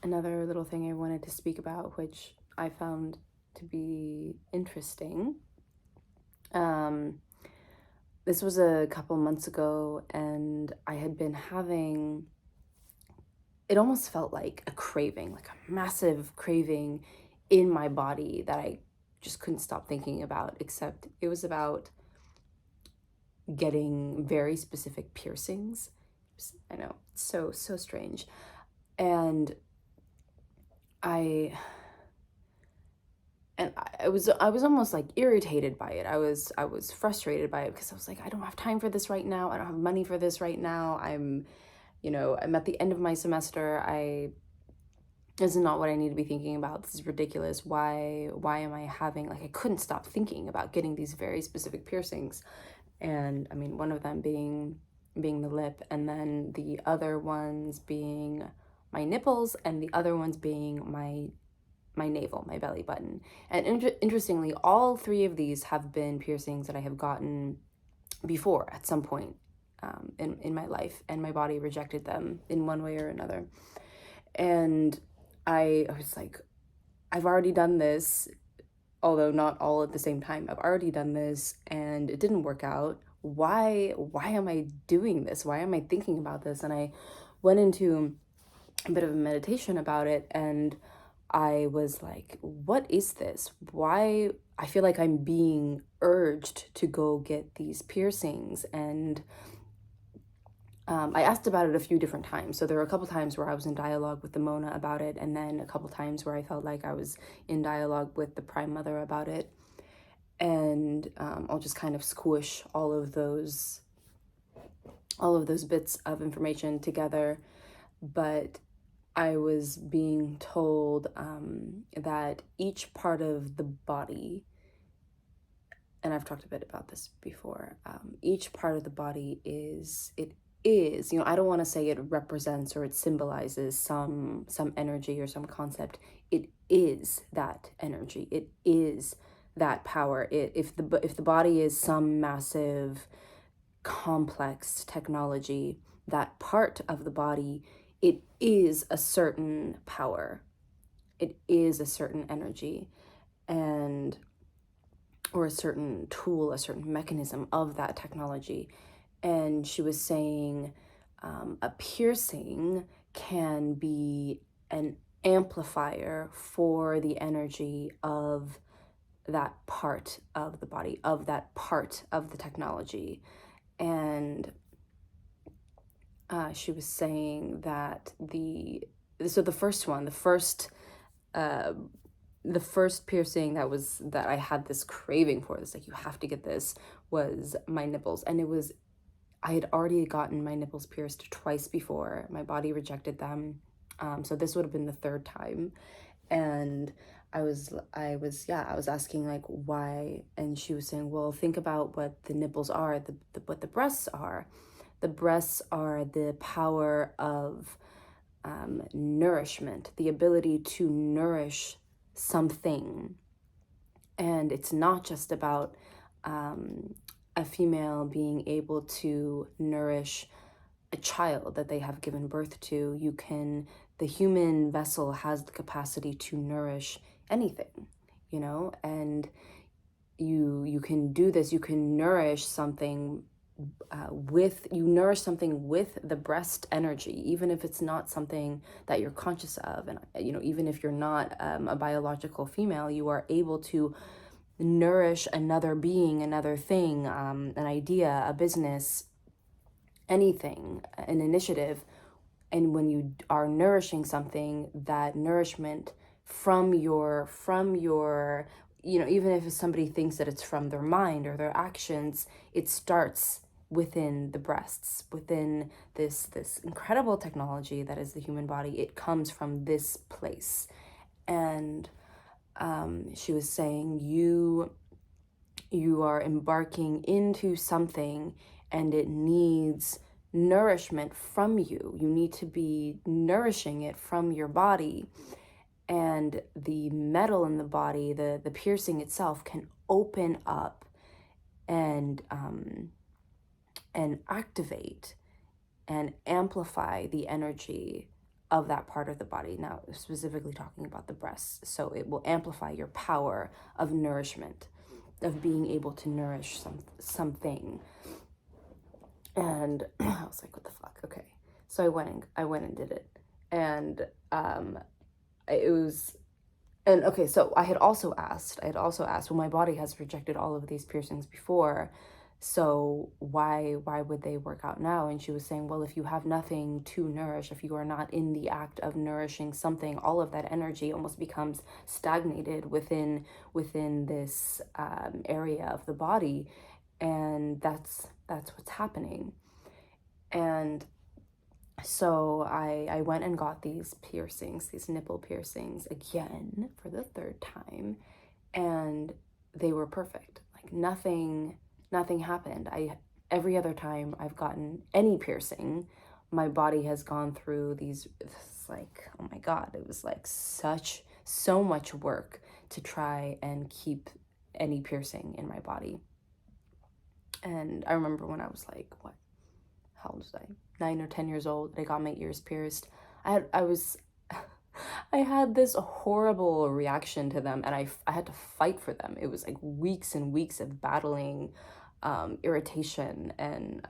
Another little thing I wanted to speak about, which I found to be interesting. Um, this was a couple months ago, and I had been having, it almost felt like a craving, like a massive craving in my body that I just couldn't stop thinking about, except it was about getting very specific piercings. I know, so strange. And I I was almost like irritated by it. I was frustrated by it because I was like, I don't have time for this right now. I don't have money for this right now. I'm at the end of my semester. I This is not what I need to be thinking about. This is ridiculous. Why am I having, like, I couldn't stop thinking about getting these very specific piercings. And I mean, one of them being the lip, and then the other ones being my nipples, and the other ones being my navel, my belly button. And interestingly, all three of these have been piercings that I have gotten before at some point in my life, and my body rejected them in one way or another. And I was like, I've already done this, although not all at the same time. I've already done this and it didn't work out. Why am I doing this? Why am I thinking about this? And I went into a bit of a meditation about it, and I was like, what is this? Why I feel like I'm being urged to go get these piercings. And I asked about it a few different times. So there were a couple times where I was in dialogue with the Mona about it, and then a couple times where I felt like I was in dialogue with the Prime Mother about it. And I'll just kind of squish all of those bits of information together. But I was being told that each part of the body, and I've talked a bit about this before, each part of the body is, I don't want to say it represents or it symbolizes some energy or some concept. It is that energy. It is that power. If the body is some massive complex technology, that part of the body, it is a certain power. It is a certain energy, and or a certain tool, a certain mechanism of that technology. And she was saying a piercing can be an amplifier for the energy of that part of the body, of that part of the technology. And she was saying that the first one, uh, the first piercing that I had this craving for, this, like, you have to get this, was my nipples. And I had already gotten my nipples pierced twice before. My body rejected them. So this would have been the third time. And I was asking, like, why. And she was saying, well, think about what the nipples are, what the breasts are. The breasts are the power of nourishment, the ability to nourish something. And it's not just about a female being able to nourish a child that they have given birth to. The human vessel has the capacity to nourish anything, and you can do this. You can nourish something you nourish something with the breast energy, even if it's not something that you're conscious of. And even if you're not a biological female, you are able to nourish another being, another thing, an idea, a business, anything, an initiative. And when you are nourishing something, that nourishment from your even if somebody thinks that it's from their mind or their actions, it starts within the breasts, within this incredible technology that is the human body. It comes from this place. And she was saying, you are embarking into something, and it needs nourishment from you. You need to be nourishing it from your body. And the metal in the body, the piercing itself, can open up and activate and amplify the energy of that part of the body. Now, specifically talking about the breasts. So it will amplify your power of nourishment, of being able to nourish something. And I was like, what the fuck? Okay. So I went and did it. And it was, and okay, so I had also asked, well, my body has rejected all of these piercings before, so why would they work out now? And she was saying, well, if you have nothing to nourish, if you are not in the act of nourishing something, all of that energy almost becomes stagnated within this area of the body, and that's what's happening. And so I went and got these piercings, these nipple piercings, again for the third time, and they were perfect. Like nothing happened. Every other time I've gotten any piercing, my body has gone through these, it's like, oh my God, it was like so much work to try and keep any piercing in my body. And I remember when I was like, what? How old was I? 9 or 10 years old. I got my ears pierced. I had this horrible reaction to them, and I had to fight for them. It was like weeks and weeks of battling irritation, and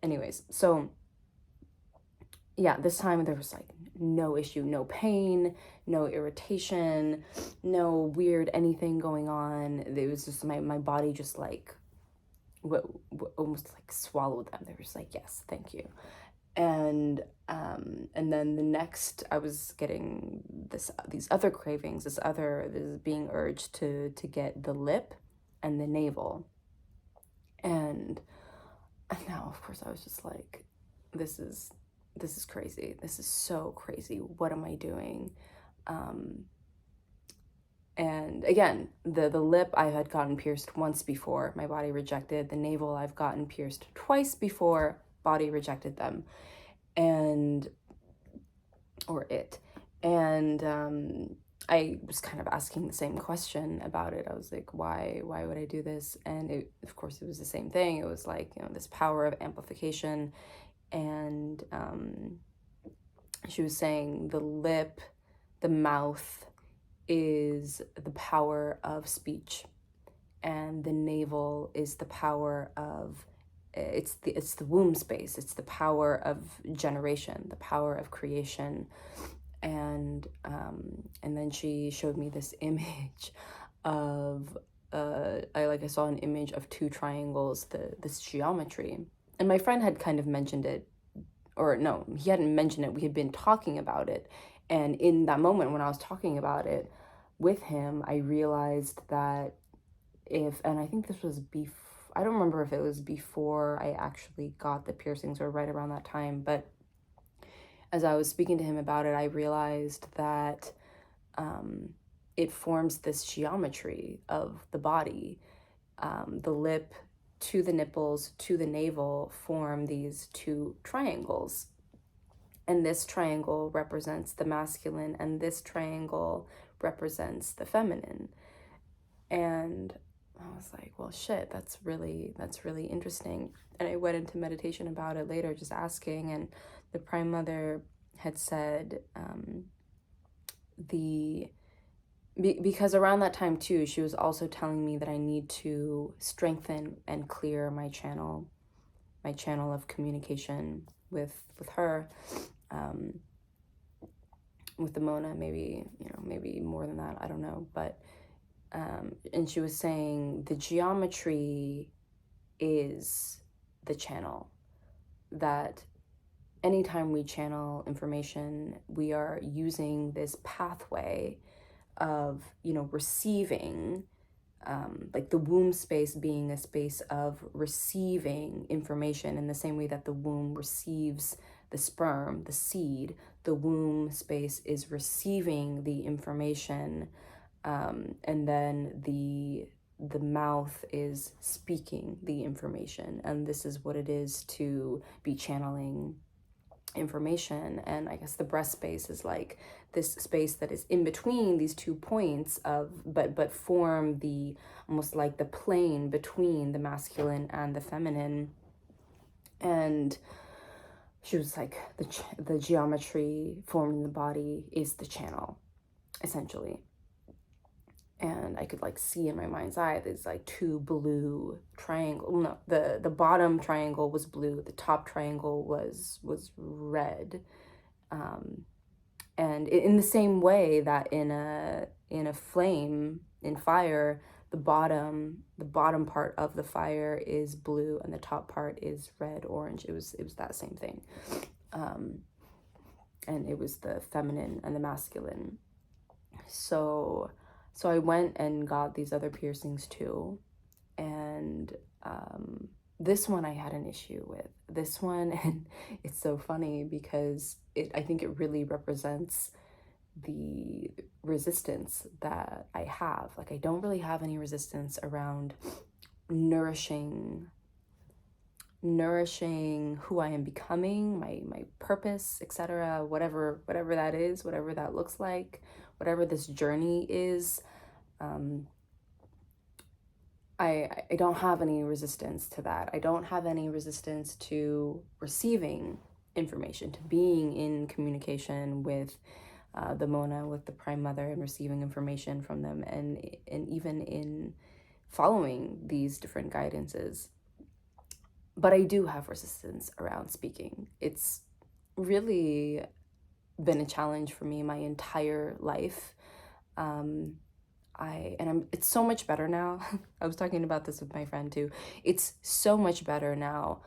anyways, so yeah, this time there was like no issue, no pain, no irritation, no weird anything going on. It was just my body just like almost like swallowed them. They were just like, yes, thank you. And then the next, I was getting these other cravings, this being urged to get the lip and the navel. And now, of course, I was just like, this is crazy. This is so crazy. What am I doing? And again, the lip I had gotten pierced once before, my body rejected. The navel I've gotten pierced twice before, body rejected them. And I was kind of asking the same question about it. I was like, why would I do this? And of course it was the same thing. It was like, this power of amplification. And she was saying the lip, the mouth is the power of speech, and the navel is the power of it's the womb space. It's the power of generation, the power of creation. And then she showed me this image of I saw an image of two triangles, this geometry. And my friend had kind of mentioned it, or no, he hadn't mentioned it. We had been talking about it. And in that moment when I was talking about it with him, I realized that and I think this was I don't remember if it was before I actually got the piercings or right around that time, but as I was speaking to him about it, I realized that it forms this geometry of the body. The lip to the nipples to the navel form these two triangles. And this triangle represents the masculine, and this triangle represents the feminine. And I was like, well, shit, that's really interesting. And I went into meditation about it later, just asking, and the Prime Mother had said because around that time too, she was also telling me that I need to strengthen and clear my channel of communication with her, with the Mona, maybe more than that, I don't know, but and she was saying the geometry is the channel, that anytime we channel information, we are using this pathway of, receiving, like the womb space being a space of receiving information in the same way that the womb receives the sperm, the seed. The womb space is receiving the information, and then the mouth is speaking the information. And this is what it is to be channeling information. And I guess the breast space is like this space that is in between these 2 points of but form the almost like the plane between the masculine and the feminine. And she was like, the geometry formed in the body is the channel, essentially. And I could like see in my mind's eye there's like two blue triangle. No, the bottom triangle was blue. The top triangle was red. And in the same way that in a flame, in fire, the bottom part of the fire is blue and the top part is red, orange. It was that same thing. And it was the feminine and the masculine. So I went and got these other piercings too. And this one I had an issue with. This one, and it's so funny because I think it really represents the resistance that I have. Like, I don't really have any resistance around nourishing who I am becoming, my purpose, etc., whatever that is, whatever that looks like, whatever this journey is. I don't have any resistance to that. I don't have any resistance to receiving information, to being in communication with the Mona, with the Prime Mother, and receiving information from them, and even in following these different guidances. But I do have resistance around speaking. It's really been a challenge for me my entire life. It's so much better now. I was talking about this with my friend too. It's so much better now.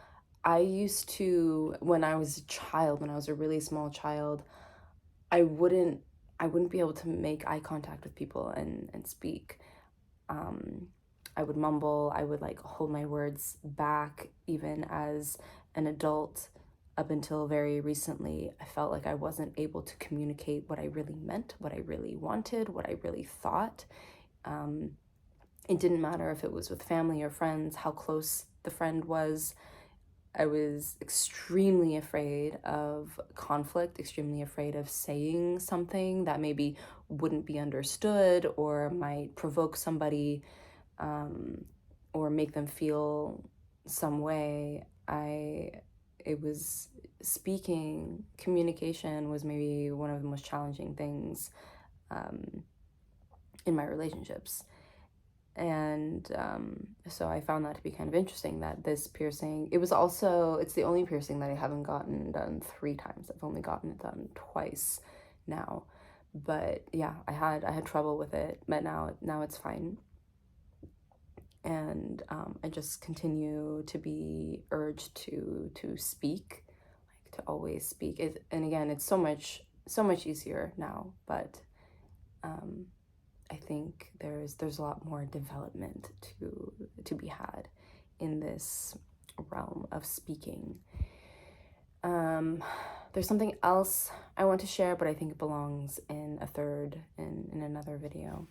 I used to, when I was a child, when I was a really small child, I wouldn't be able to make eye contact with people and speak. I would mumble. I would like hold my words back. Even as an adult, up until very recently, I felt like I wasn't able to communicate what I really meant, what I really wanted, what I really thought. It didn't matter if it was with family or friends, how close the friend was. I was extremely afraid of conflict, extremely afraid of saying something that maybe wouldn't be understood or might provoke somebody, or make them feel some way. Communication was maybe one of the most challenging things in my relationships. And so I found that to be kind of interesting, that this piercing, it's the only piercing that I haven't gotten done 3 times. I've only gotten it done twice now. But yeah, I had trouble with it, but now it's fine. And I just continue to be urged to speak, like to always speak. And again, it's so much easier now, but I think there's a lot more development to be had in this realm of speaking. There's something else I want to share, but I think it belongs in another video.